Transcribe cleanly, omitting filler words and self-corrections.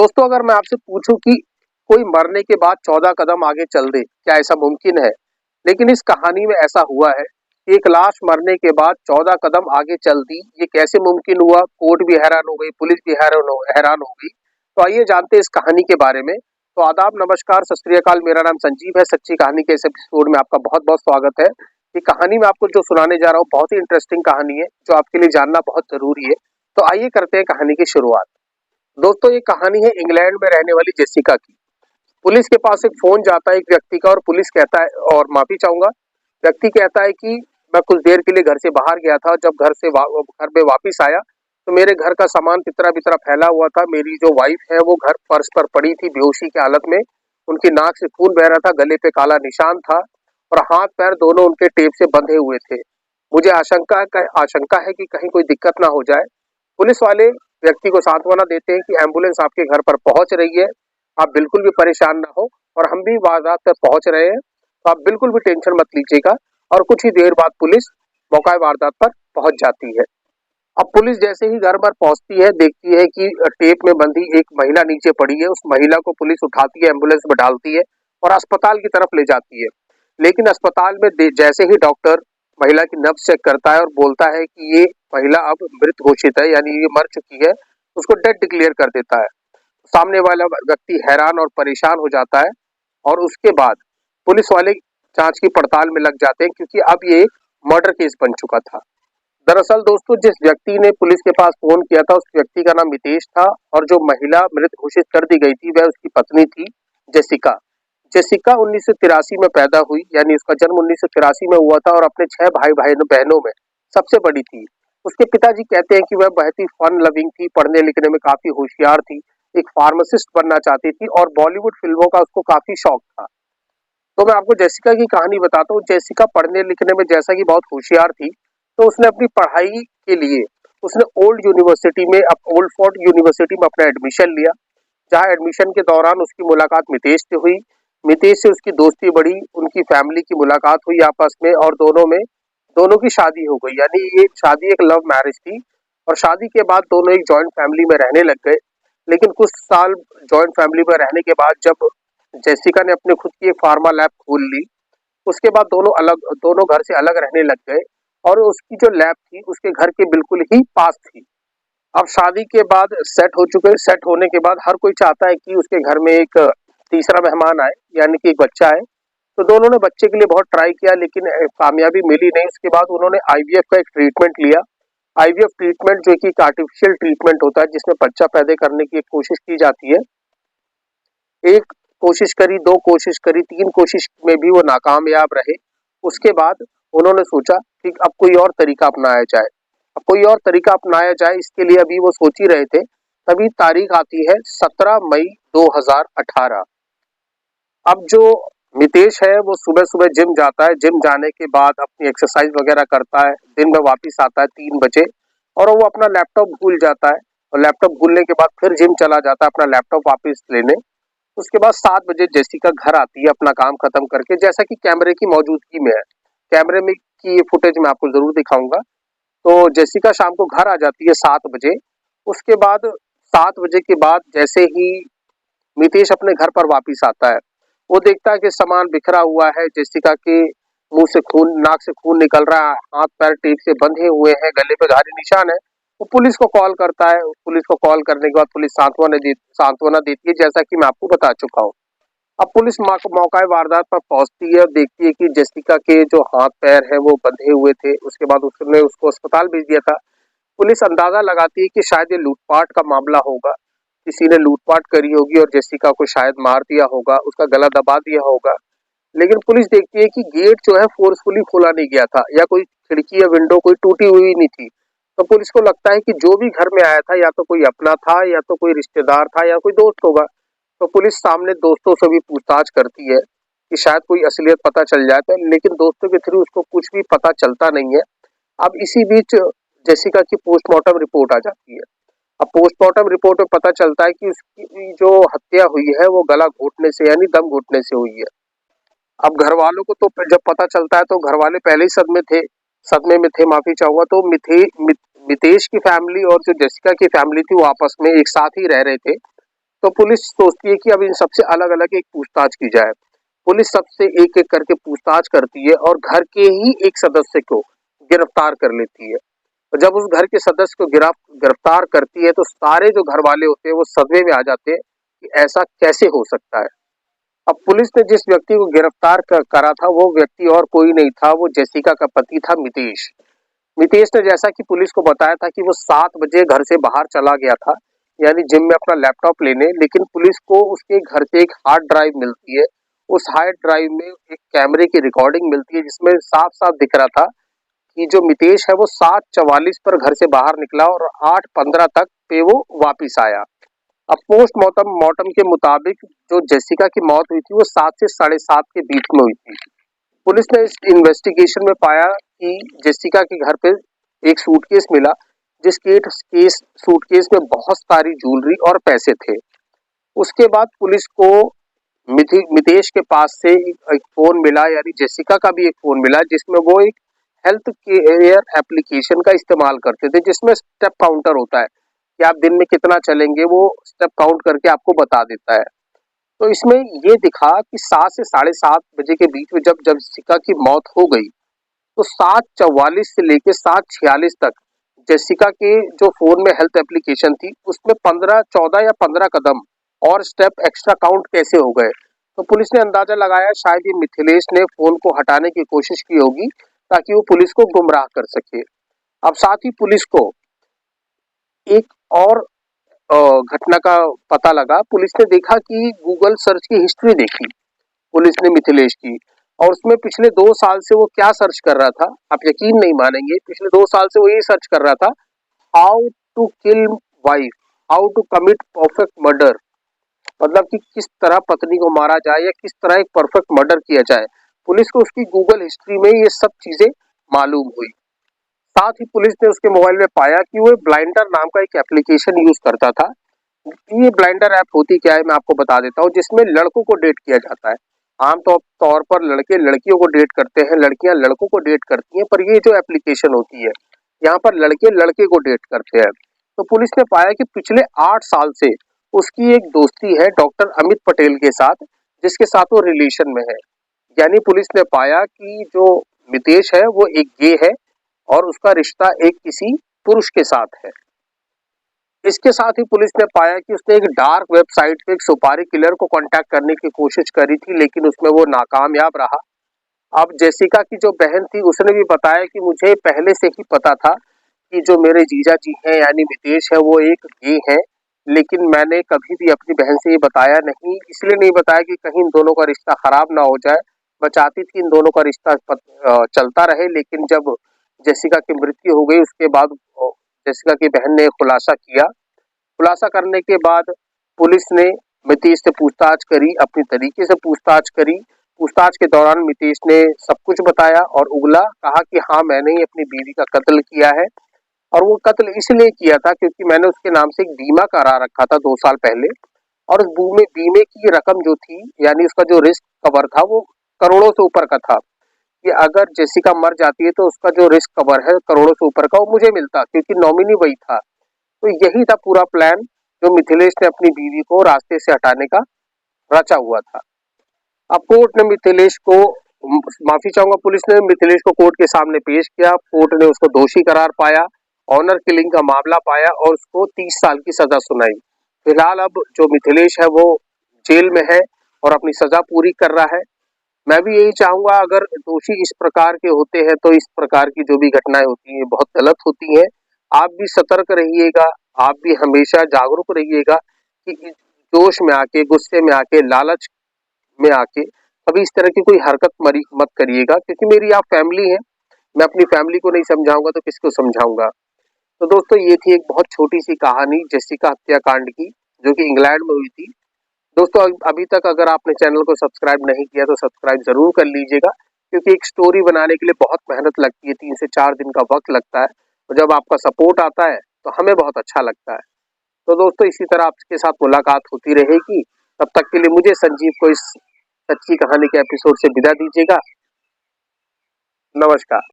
दोस्तों, अगर मैं आपसे पूछूं कि कोई मरने के बाद 14 कदम आगे चल दे, क्या ऐसा मुमकिन है? लेकिन इस कहानी में ऐसा हुआ है कि एक लाश मरने के बाद 14 कदम आगे चल दी। ये कैसे मुमकिन हुआ? कोर्ट भी हैरान हो गई, पुलिस भी हैरान हो गई। तो आइए जानते हैं इस कहानी के बारे में। तो आदाब, नमस्कार, सत श्री अकाल। मेरा नाम संजीव है। सच्ची कहानी के इस एपिसोड में आपका बहुत बहुत स्वागत है। ये कहानी मैं आपको जो सुनाने जा रहा हूँ बहुत ही इंटरेस्टिंग कहानी है, जो आपके लिए जानना बहुत जरूरी है। तो आइए करते हैं कहानी की शुरुआत। दोस्तों, ये कहानी है इंग्लैंड में रहने वाली जेसिका की। पुलिस के पास एक फोन जाता है एक व्यक्ति का, और पुलिस कहता है, और माफी चाहूंगा, व्यक्ति कहता है कि मैं कुछ देर के लिए घर से बाहर गया था। जब घर में वापस आया तो मेरे घर का सामान तितरा बितरा फैला हुआ था। मेरी जो वाइफ है वो घर फर्श पर पड़ी थी बेहोशी की हालत में। उनकी नाक से खून बह रहा था, गले पे काला निशान था और हाथ पैर दोनों उनके टेप से बंधे हुए थे। मुझे आशंका है कि कहीं कोई दिक्कत ना हो जाए। पुलिस वाले व्यक्ति को सांत्वना देते हैं कि एम्बुलेंस आपके घर पर पहुंच रही है, आप बिल्कुल भी परेशान ना हो, और हम भी वारदात पर पहुंच रहे हैं, तो आप बिल्कुल भी टेंशन मत लीजिएगा। और कुछ ही देर बाद पुलिस मौका वारदात पर पहुंच जाती है। अब पुलिस जैसे ही घर पर पहुंचती है, देखती है कि टेप में बंधी एक महिला नीचे पड़ी है। उस महिला को पुलिस उठाती है, एम्बुलेंस में डालती है और अस्पताल की तरफ ले जाती है। लेकिन अस्पताल में जैसे ही डॉक्टर महिला की नब्ज चेक करता है और बोलता है कि ये महिला अब मृत घोषित है, यानी ये मर चुकी है, उसको डेड डिक्लेयर कर देता है। सामने वाला व्यक्ति हैरान और परेशान हो जाता है, और उसके बाद पुलिस वाले जांच की पड़ताल में लग जाते हैं, क्योंकि अब ये एक मर्डर केस बन चुका था। दरअसल दोस्तों, जिस व्यक्ति ने पुलिस के पास फोन किया था, उस व्यक्ति का नाम मितेश था, और जो महिला मृत घोषित कर दी गई थी वह उसकी पत्नी थी, जेसिका। जेसिका 1983 में पैदा हुई, यानी उसका जन्म 1983 में हुआ था, और अपने 6 भाई बहनों में सबसे बड़ी थी। उसके पिताजी कहते हैं कि वह बहुत ही फन लविंग थी, पढ़ने लिखने में काफी होशियार थी, एक फार्मासिस्ट बनना चाहती थी, और बॉलीवुड फिल्मों का उसको काफी शौक था। तो मैं आपको जेसिका की कहानी बताता हूँ। जेसिका पढ़ने लिखने में जैसा कि बहुत होशियार थी, तो उसने अपनी पढ़ाई के लिए उसने ओल्ड फोर्ट यूनिवर्सिटी में अपना एडमिशन लिया, जहाँ एडमिशन के दौरान उसकी मुलाकात मितेश से हुई। मितेश से उसकी दोस्ती बढ़ी, उनकी फैमिली की मुलाकात हुई आपस में, और दोनों की शादी हो गई। यानी ये शादी एक लव मैरिज थी, और शादी के बाद दोनों एक जॉइंट फैमिली में रहने लग गए। लेकिन कुछ साल जॉइंट फैमिली में रहने के बाद जब जेसिका ने अपने खुद की एक फार्मा लैब खोल ली, उसके बाद दोनों घर से अलग रहने लग गए, और उसकी जो लैब थी उसके घर के बिल्कुल ही पास थी। अब शादी के बाद सेट होने के बाद हर कोई चाहता है कि उसके घर में एक तीसरा मेहमान आए, यानी कि एक बच्चा आए। तो दोनों ने बच्चे के लिए बहुत ट्राई किया, लेकिन कामयाबी मिली नहीं। उसके बाद उन्होंने आईवीएफ का एक ट्रीटमेंट लिया। आईवीएफ ट्रीटमेंट जो कि एक आर्टिफिशियल ट्रीटमेंट होता है, जिसमें बच्चा पैदा करने की एक कोशिश की जाती है। एक कोशिश करी, 2 कोशिश करी, 3 कोशिश में भी वो नाकामयाब रहे। उसके बाद उन्होंने सोचा कि अब कोई और तरीका अपनाया जाए। इसके लिए अभी वो सोच ही रहे थे, तभी तारीख आती है 17 मई 2018। अब जो मितेश है वो सुबह-सुबह जिम जाता है। जिम जाने के बाद अपनी एक्सरसाइज वगैरह करता है। दिन में वापस आता है 3 बजे, और वो अपना लैपटॉप भूल जाता है, और लैपटॉप भूलने के बाद फिर जिम चला जाता है अपना लैपटॉप वापस लेने। उसके बाद 7 बजे जेसिका घर आती है अपना काम खत्म करके, जैसा कि कैमरे की मौजूदगी में है। कैमरे में की ये फुटेज मैं आपको जरूर दिखाऊंगा। तो जेसिका शाम को घर आ जाती है 7 बजे। उसके बाद 7 बजे के बाद जैसे ही मितेश अपने घर पर वापस आता है, वो देखता है कि सामान बिखरा हुआ है। जेसिका के मुंह से खून, नाक से खून निकल रहा है, हाथ पैर टेप से बंधे हुए हैं, गले पे भारी निशान है। वो पुलिस को कॉल करता है। पुलिस को कॉल करने के बाद पुलिस सांत्वना देती है, जैसा कि मैं आपको बता चुका हूँ। अब पुलिस मौका वारदात पर पहुंचती है और देखती है कि जेसिका के जो हाथ पैर है वो बंधे हुए थे। उसके बाद उसने उसको अस्पताल भेज दिया था। पुलिस अंदाजा लगाती है कि शायद ये लूटपाट का मामला होगा, किसी ने लूटपाट करी होगी और जेसिका को शायद मार दिया होगा, उसका गला दबा दिया होगा। लेकिन पुलिस देखती है कि गेट जो है फोर्सफुली खोला नहीं गया था, या कोई खिड़की या विंडो कोई टूटी हुई नहीं थी। तो पुलिस को लगता है कि जो भी घर में आया था या तो कोई अपना था, या तो कोई रिश्तेदार था, या कोई दोस्त होगा। तो पुलिस सामने दोस्तों से भी पूछताछ करती है कि शायद कोई असलियत पता चल जाए, तो लेकिन दोस्तों के थ्रू उसको कुछ भी पता चलता नहीं है। अब इसी बीच जेसिका की पोस्टमार्टम रिपोर्ट आ जाती है। अब पोस्टमार्टम रिपोर्ट में पता चलता है कि उसकी जो हत्या हुई है वो गला घोटने से, यानी दम घोटने से हुई है। अब घर वालों को तो जब पता चलता है तो घर वाले पहले ही सदमे में थे, माफी चाहूंगा। तो मितेश की फैमिली और जो जेसिका की फैमिली थी वो आपस में एक साथ ही रह रहे थे। तो पुलिस सोचती है कि अब इन सबसे अलग-अलग एक पूछताछ की जाए। पुलिस सबसे एक-एक करके पूछताछ करती है और घर के ही एक सदस्य को गिरफ्तार कर लेती है। और जब उस घर के सदस्य को गिरफ्तार करती है तो सारे जो घरवाले होते हैं वो सदमे में आ जाते हैं कि ऐसा कैसे हो सकता है। अब पुलिस ने जिस व्यक्ति को गिरफ्तार करा था वो व्यक्ति और कोई नहीं था, वो जेसिका का पति था मितेश। मितेश ने जैसा कि पुलिस को बताया था कि वो 7 बजे घर से बाहर चला गया था, यानी जिम में अपना लैपटॉप लेने, लेकिन पुलिस को उसके घर से एक हार्ड ड्राइव मिलती है। उस हार्ड ड्राइव में एक कैमरे की रिकॉर्डिंग मिलती है जिसमें साफ-साफ दिख रहा था कि जो मितेश है वो 7:44 पर घर से बाहर निकला और 8:15 तक पे वो वापिस आया। अब पोस्टमार्टम मॉर्टम के मुताबिक जो जेसिका की मौत हुई थी वो 7 से 7:30 के बीच में हुई थी। पुलिस ने इस इन्वेस्टिगेशन में पाया कि जेसिका के घर पे एक सूटकेस मिला, जिस केस सूटकेस में बहुत सारी ज्वेलरी और पैसे थे। उसके बाद पुलिस को मितेश के पास से एक फोन मिला, यानी जेसिका का भी एक फोन मिला जिसमें वो एक हेल्थ केयर एप्लीकेशन का इस्तेमाल करते थे जिसमें स्टेप काउंटर होता है कि आप दिन में कितना चलेंगे, वो स्टेप काउंट करके आपको बता देता है। तो इसमें ये दिखा कि 7 से 7:30 बजे के बीच में जब जेसिका की मौत हो गई तो 7:44 से लेके 7:46 तक जेसिका के जो फोन में हेल्थ एप्लीकेशन थी उसमें 14 या 15 कदम और स्टेप एक्स्ट्रा काउंट कैसे हो गए। तो पुलिस ने अंदाजा लगाया शायद ये मिथिलेश ने फोन को हटाने की कोशिश की होगी ताकि वो पुलिस को गुमराह कर सके। अब साथ ही पुलिस को एक और घटना का पता लगा। पुलिस ने देखा कि गूगल सर्च की हिस्ट्री देखी पुलिस ने मिथिलेश की, और उसमें पिछले 2 साल से वो क्या सर्च कर रहा था, आप यकीन नहीं मानेंगे, पिछले 2 साल से वो ये सर्च कर रहा था, how to kill wife, how to commit perfect murder, मतलब कि किस तरह पत्नी को मारा जाए या किस तरह एक परफेक्ट मर्डर किया जाए। पुलिस को उसकी गूगल हिस्ट्री में ये सब चीजें मालूम हुई। साथ ही पुलिस ने उसके मोबाइल में पाया कि वो ब्लाइंडर नाम का एक एप्लीकेशन यूज करता था। ये ब्लाइंडर ऐप होती क्या है मैं आपको बता देता हूँ, जिसमें लड़कों को डेट किया जाता है। आमतौर तौर पर लड़के लड़कियों को डेट करते हैं, लड़कियां लड़कों को डेट करती हैं, पर ये जो एप्लीकेशन होती है यहाँ पर लड़के लड़के को डेट करते हैं। तो पुलिस ने पाया कि पिछले 8 साल से उसकी एक दोस्ती है डॉक्टर अमित पटेल के साथ, जिसके साथ वो रिलेशन में है। यानी पुलिस ने पाया कि जो मितेश है वो एक गे है और उसका रिश्ता एक किसी पुरुष के साथ है। इसके साथ ही पुलिस ने पाया कि उसने एक डार्क वेबसाइट पे एक सुपारी किलर को कांटेक्ट करने की कोशिश करी थी, लेकिन उसमें वो नाकामयाब रहा। अब जेसिका की जो बहन थी उसने भी बताया कि मुझे पहले से ही पता था कि जो मेरे जीजा जी हैं यानी मितेश है वो एक गे हैं, लेकिन मैंने कभी भी अपनी बहन से ये बताया नहीं। इसलिए नहीं बताया कि कहीं इन दोनों का रिश्ता खराब ना हो जाए। मैं चाहती थी इन दोनों का रिश्ता चलता रहे, लेकिन जब जेसिका की मृत्यु हो गई उसके बाद जेसिका की बहन ने खुलासा किया। खुलासा करने के बाद पुलिस ने मितेश से पूछताछ करी, अपनी तरीके से पूछताछ करी। पूछताछ के दौरान मितेश ने सब कुछ बताया और उगला, कहा कि हाँ मैंने ही अपनी बीवी का कत्ल किया है, और वो कत्ल इसलिए किया था क्योंकि मैंने उसके नाम से एक बीमा करा रखा था 2 साल पहले, और उस बीमे की रकम जो थी यानी उसका जो रिस्क कवर था वो करोड़ों से ऊपर का था, कि अगर जेसिका मर जाती है तो उसका जो रिस्क कवर है करोड़ों से ऊपर का वो मुझे मिलता, क्योंकि नॉमिनी वही था। तो यही था पूरा प्लान जो मिथिलेश ने अपनी बीवी को रास्ते से हटाने का रचा हुआ था। अब कोर्ट ने मिथिलेश को, माफी चाहूंगा, पुलिस ने मिथिलेश को कोर्ट के सामने पेश किया। कोर्ट ने उसको दोषी करार पाया, ऑनर किलिंग का मामला पाया और उसको 30 साल की सजा सुनाई। फिलहाल अब जो मिथिलेश है वो जेल में है और अपनी सजा पूरी कर रहा है। मैं भी यही चाहूंगा, अगर दोषी इस प्रकार के होते हैं तो इस प्रकार की जो भी घटनाएं होती हैं बहुत गलत होती हैं। आप भी सतर्क रहिएगा, आप भी हमेशा जागरूक रहिएगा कि जोश में आके, गुस्से में आके, लालच में आके कभी इस तरह की कोई हरकत मत करिएगा, क्योंकि मेरी आप फैमिली है, मैं अपनी फैमिली को नहीं समझाऊंगा तो किसको समझाऊंगा। तो दोस्तों ये थी एक बहुत छोटी सी कहानी जेसिका हत्याकांड की, जो कि इंग्लैंड में हुई थी। दोस्तों अभी तक अगर आपने चैनल को सब्सक्राइब नहीं किया तो सब्सक्राइब जरूर कर लीजिएगा, क्योंकि एक स्टोरी बनाने के लिए बहुत मेहनत लगती है, 3 से 4 दिन का वक्त लगता है, और जब आपका सपोर्ट आता है तो हमें बहुत अच्छा लगता है। तो दोस्तों इसी तरह आपके साथ मुलाकात होती रहेगी। तब तक के लिए मुझे संजीव को इस सच्ची कहानी के एपिसोड से विदा दीजिएगा। नमस्कार।